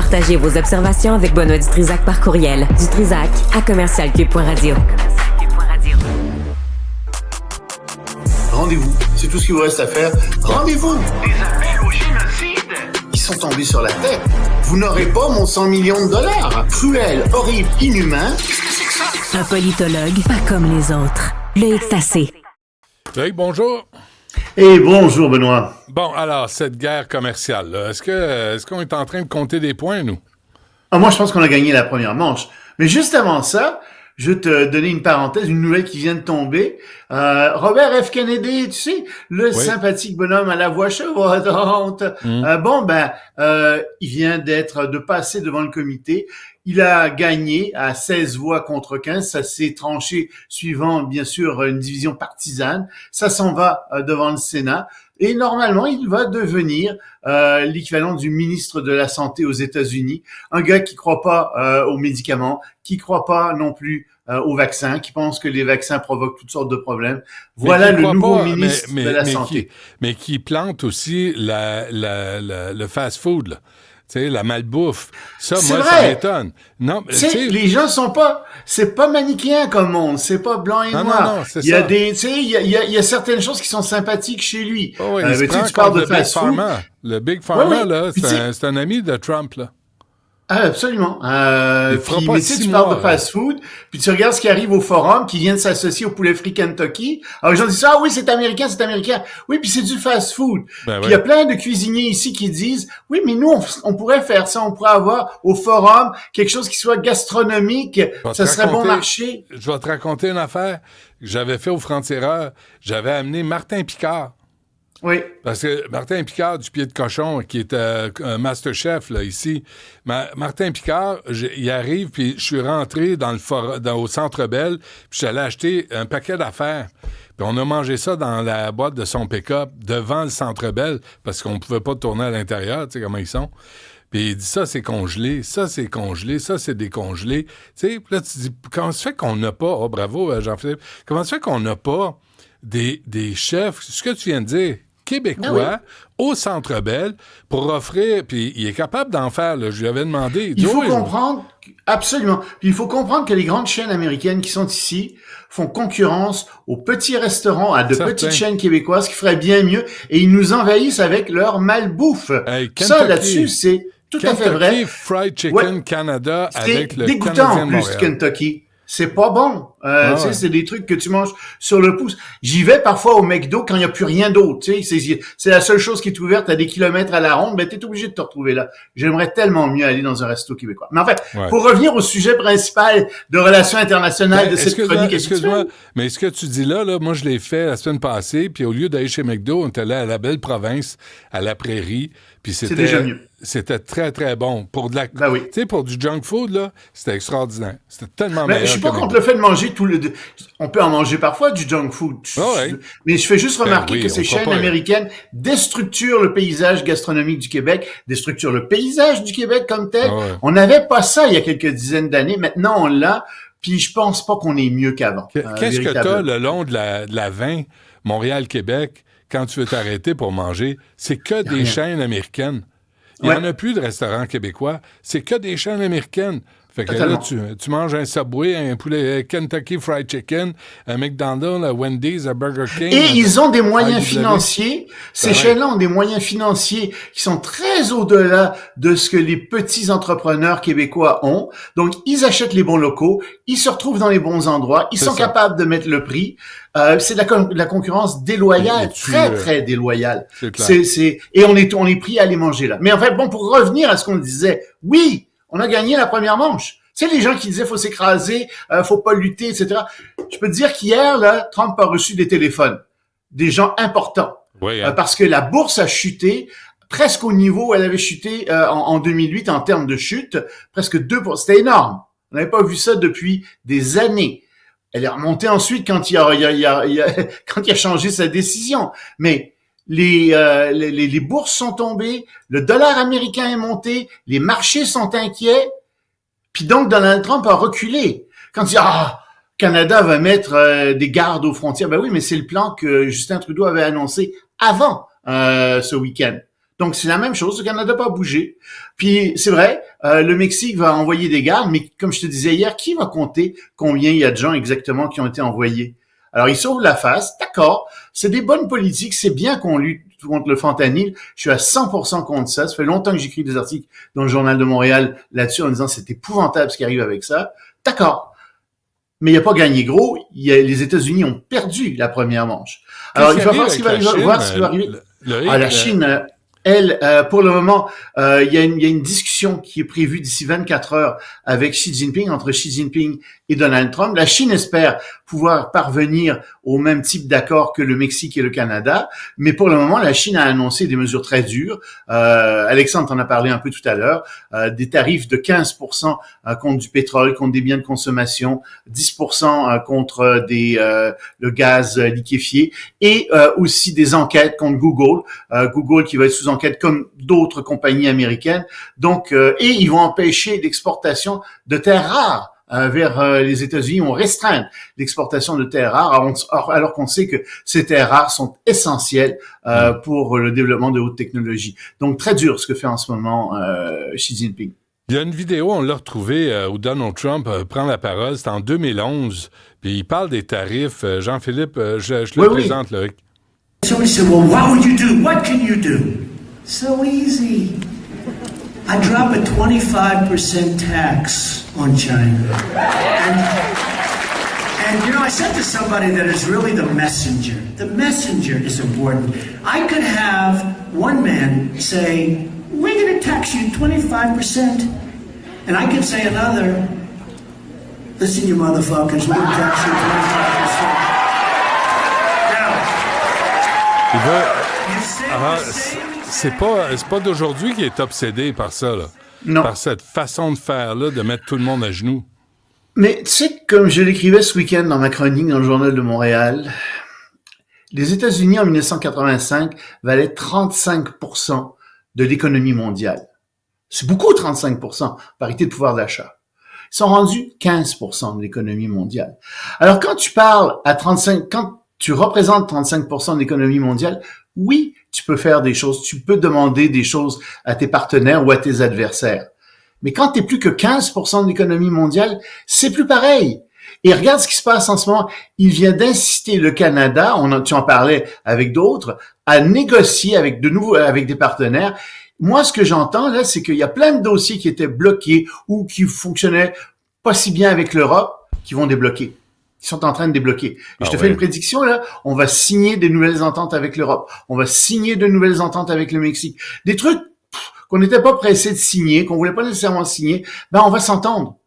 Partagez vos observations avec Benoît Dutrisac par courriel. dutrisac@commercialcube.radio. Rendez-vous, c'est tout ce qu'il vous reste à faire. Rendez-vous! Des appels au génocide! Ils sont tombés sur la tête. Vous n'aurez pas mon 100 millions de dollars. Cruel, horrible, inhumain. Qu'est-ce que c'est que ça? Un politologue pas comme les autres. Loïc Tassé. Loïc, bonjour. Et bonjour, Benoît. Bon, alors, cette guerre commerciale, là, est-ce qu'on est en train de compter des points, nous? Moi, je pense qu'on a gagné la première manche. Mais juste avant ça, je vais te donner une parenthèse, une nouvelle qui vient de tomber. Robert F. Kennedy, tu sais, le sympathique bonhomme à la voix chevrotante. Il vient de passer devant le comité. Il a gagné à 16 voix contre 15. Ça s'est tranché suivant, bien sûr, une division partisane. Ça s'en va devant le Sénat. Et normalement, il va devenir l'équivalent du ministre de la Santé aux États-Unis. Un gars qui croit pas aux médicaments, qui croit pas non plus aux vaccins, qui pense que les vaccins provoquent toutes sortes de problèmes. Voilà le nouveau ministre de la Santé. Mais qui plante aussi le fast-food, là. Tu sais, la malbouffe. Ça, c'est moi, vrai. ça m'étonne. Non, les gens c'est pas manichéen comme monde, c'est pas blanc et noir. Non, c'est il y a ça. il y a certaines choses qui sont sympathiques chez lui. Oh, oui, tu parles de fast-food. Le Big Pharma, là, c'est un ami de Trump, là. Ah, absolument. Mais tu parles de fast-food, puis tu regardes ce qui arrive au forum, qui vient de s'associer au poulet frit Kentucky. Alors, les gens disent, ah oui, c'est américain. Oui, puis c'est du fast-food. Puis il y a plein de cuisiniers ici qui disent, oui, mais nous, on pourrait faire ça, on pourrait avoir au forum quelque chose qui soit gastronomique. Ça serait bon marché. Je vais te raconter une affaire que j'avais fait au Franc-Tireur. J'avais amené Martin Picard. Oui. Parce que Martin Picard du Pied de Cochon, qui est un master-chef là, ici, Martin Picard, il arrive, puis je suis rentré au Centre Bell, puis je suis allé acheter un paquet d'affaires. Puis on a mangé ça dans la boîte de son pick-up devant le Centre Bell, parce qu'on pouvait pas tourner à l'intérieur, tu sais comment ils sont. Puis il dit, ça, c'est congelé, ça, c'est congelé, ça, c'est décongelé. Tu sais, là, tu dis, comment se fait qu'on n'a pas, oh, bravo, Jean-Philippe, comment se fait qu'on n'a pas des chefs, ce que tu viens de dire, québécois, au Centre Bell, pour offrir, puis il est capable d'en faire, là, je lui avais demandé. Il faut comprendre, absolument, puis il faut comprendre que les grandes chaînes américaines qui sont ici font concurrence aux petits restaurants, à de petites chaînes québécoises qui feraient bien mieux, et ils nous envahissent avec leur malbouffe. Hey, ça, là-dessus, c'est tout à fait vrai. Fried Chicken Canada avec le dégoûtant Canadien en de plus, Montréal. Kentucky. C'est pas bon. Tu sais, c'est des trucs que tu manges sur le pouce. J'y vais parfois au McDo quand il n'y a plus rien d'autre. Tu sais, c'est la seule chose qui est ouverte à des kilomètres à la ronde. Ben, t'es obligé de te retrouver là. J'aimerais tellement mieux aller dans un resto québécois. Mais en fait, pour revenir au sujet principal de relations internationales de cette chronique. Excuse-moi, mais ce que tu dis là, moi, je l'ai fait la semaine passée, puis au lieu d'aller chez McDo, on est allé à la belle province, à la Prairie, puis c'est déjà mieux. C'était très, très bon. Pour tu sais, pour du junk food, là, c'était extraordinaire. C'était tellement meilleur. Je suis pas contre le fait de manger on peut en manger parfois du junk food. Mais je fais juste remarquer que ces chaînes américaines déstructurent le paysage gastronomique du Québec, déstructurent le paysage du Québec comme tel. On n'avait pas ça il y a quelques dizaines d'années. Maintenant, on l'a. Puis je pense pas qu'on est mieux qu'avant. Qu'est-ce que t'as le long de la 20, Montréal-Québec, quand tu veux t'arrêter pour manger? C'est que des chaînes américaines. Il n'y en a plus de restaurants québécois. C'est que des chaînes américaines. Fait que là, tu manges un Subway, un poulet Kentucky Fried Chicken, un McDonald's, un Wendy's, un Burger King. Et ils ont des moyens financiers. Ces chaînes-là ont des moyens financiers qui sont très au-delà de ce que les petits entrepreneurs québécois ont. Donc, ils achètent les bons locaux, ils se retrouvent dans les bons endroits, ils sont capables de mettre le prix. C'est de la concurrence déloyale, très déloyale. Et on est pris à aller manger là. Mais en fait, bon, pour revenir à ce qu'on disait, oui, on a gagné la première manche. Tu sais, les gens qui disaient faut s'écraser, faut pas lutter, etc. Je peux te dire qu'hier, là, Trump a reçu des téléphones, des gens importants, parce que la bourse a chuté presque au niveau où elle avait chuté en 2008 en termes de chute, presque 2%. C'était énorme. On n'avait pas vu ça depuis des années. Elle est remontée ensuite quand il a changé sa décision. Mais les bourses sont tombées, le dollar américain est monté, les marchés sont inquiets, puis donc Donald Trump a reculé. Quand il dit Canada va mettre des gardes aux frontières, ben oui, mais c'est le plan que Justin Trudeau avait annoncé avant ce week-end. Donc, c'est la même chose. Le Canada n'a pas bougé. Puis, c'est vrai, le Mexique va envoyer des gardes, mais comme je te disais hier, qui va compter combien il y a de gens exactement qui ont été envoyés? Alors, ils sauvent la face. D'accord. C'est des bonnes politiques. C'est bien qu'on lutte contre le fentanyl. Je suis à 100% contre ça. Ça fait longtemps que j'écris des articles dans le Journal de Montréal là-dessus en disant c'est épouvantable ce qui arrive avec ça. D'accord. Mais il n'y a pas gagné gros. Les États-Unis ont perdu la première manche. Alors, il va voir ce qui va arriver. La Chine, elle, pour le moment, il y a une discussion qui est prévue d'ici 24 heures avec Xi Jinping, entre Xi Jinping et Donald Trump. La Chine espère pouvoir parvenir au même type d'accord que le Mexique et le Canada, mais pour le moment, la Chine a annoncé des mesures très dures. Alexandre en a parlé un peu tout à l'heure, des tarifs de 15% contre du pétrole, contre des biens de consommation, 10% contre le gaz liquéfié, et aussi des enquêtes contre Google. Google qui va être sous enquête comme d'autres compagnies américaines. Donc, et ils vont empêcher l'exportation de terres rares vers les États-Unis. On restreint l'exportation de terres rares, alors qu'on sait que ces terres rares sont essentielles pour le développement de haute technologie. Donc, très dur ce que fait en ce moment Xi Jinping. Il y a une vidéo, on l'a retrouvée, où Donald Trump prend la parole. C'est en 2011, puis il parle des tarifs. Jean-Philippe, je te le présente, là. Somebody said, well, what would you do? What can you do? So easy. I drop a 25% tax on China. And you know, I said to somebody that is really the messenger. The messenger is important. I could have one man say, we're going to tax you 25%. And I could say another, listen, you motherfuckers, we're going to tax you 25%. C'est pas d'aujourd'hui qu'il est obsédé par ça, là. Non. Par cette façon de faire-là, de mettre tout le monde à genoux. Mais tu sais, comme je l'écrivais ce week-end dans ma chronique dans le Journal de Montréal, les États-Unis en 1985 valaient 35% de l'économie mondiale. C'est beaucoup, 35%, parité de pouvoir d'achat. Ils sont rendus 15% de l'économie mondiale. Alors quand tu parles à 35%, quand tu représentes 35% de l'économie mondiale, oui, tu peux faire des choses, tu peux demander des choses à tes partenaires ou à tes adversaires. Mais quand tu n'es plus que 15% de l'économie mondiale, c'est plus pareil. Et regarde ce qui se passe en ce moment. Il vient d'inciter le Canada, tu en parlais avec d'autres, à négocier avec des partenaires. Moi, ce que j'entends là, c'est qu'il y a plein de dossiers qui étaient bloqués ou qui fonctionnaient pas si bien avec l'Europe, qui vont débloquer. Ils sont en train de débloquer. Je te fais une prédiction, là. On va signer des nouvelles ententes avec l'Europe. On va signer de nouvelles ententes avec le Mexique. Des trucs qu'on n'était pas pressé de signer, qu'on voulait pas nécessairement signer. Ben, on va s'entendre.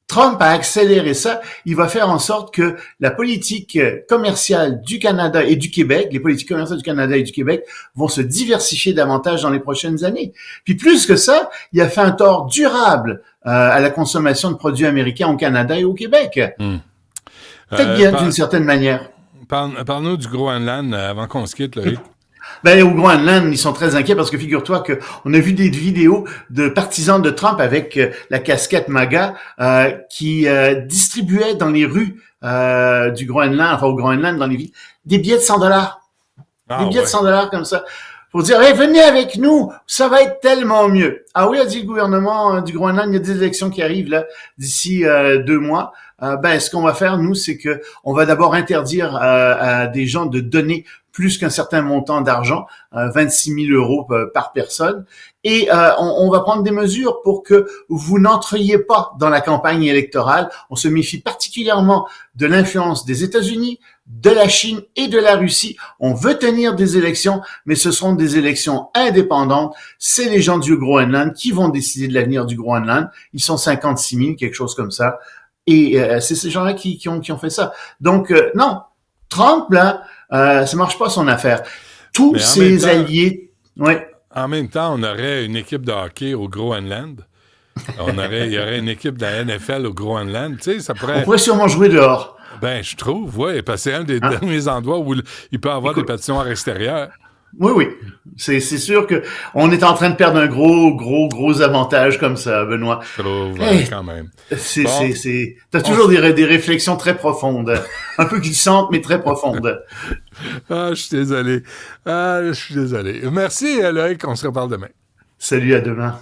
Trump a accéléré ça. Il va faire en sorte que la politique commerciale du Canada et du Québec, les politiques commerciales du Canada et du Québec vont se diversifier davantage dans les prochaines années. Puis plus que ça, il a fait un tort durable à la consommation de produits américains au Canada et au Québec. Peut-être bien, d'une certaine manière. Parle-nous du Groenland avant qu'on se quitte, Loïc. Ben, au Groenland, ils sont très inquiets parce que figure-toi que on a vu des vidéos de partisans de Trump avec la casquette MAGA qui distribuaient dans les rues du Groenland, enfin au Groenland, dans les villes, des billets de $100. Des billets de $100 comme ça. Pour dire, hey, venez avec nous, ça va être tellement mieux. Ah oui, a dit le gouvernement du Groenland, il y a des élections qui arrivent là d'ici 2 mois. Ce qu'on va faire, nous, c'est que on va d'abord interdire à des gens de donner plus qu'un certain montant d'argent, 26 000 euros par personne, et on va prendre des mesures pour que vous n'entriez pas dans la campagne électorale. On se méfie particulièrement de l'influence des États-Unis, de la Chine et de la Russie. On veut tenir des élections, mais ce seront des élections indépendantes. C'est les gens du Groenland qui vont décider de l'avenir du Groenland. Ils sont 56 000, quelque chose comme ça. Et c'est ces gens-là qui ont fait ça. Donc, non, Trump, là, ça marche pas son affaire. Tous ses alliés... Ouais. En même temps, on aurait une équipe de hockey au Groenland. Il y aurait une équipe de la NFL au Groenland. Tu sais, ça pourrait... On pourrait sûrement jouer dehors. Ben, je trouve, oui, parce que c'est un des derniers endroits où il peut y avoir des patinoires extérieures. Oui, oui. C'est sûr que on est en train de perdre un gros avantage comme ça, Benoît. Je trouve, Hey, quand même. T'as toujours des réflexions très profondes. Un peu glissantes, mais très profondes. Ah, je suis désolé. Merci, Loïc. On se reparle demain. Salut, à demain.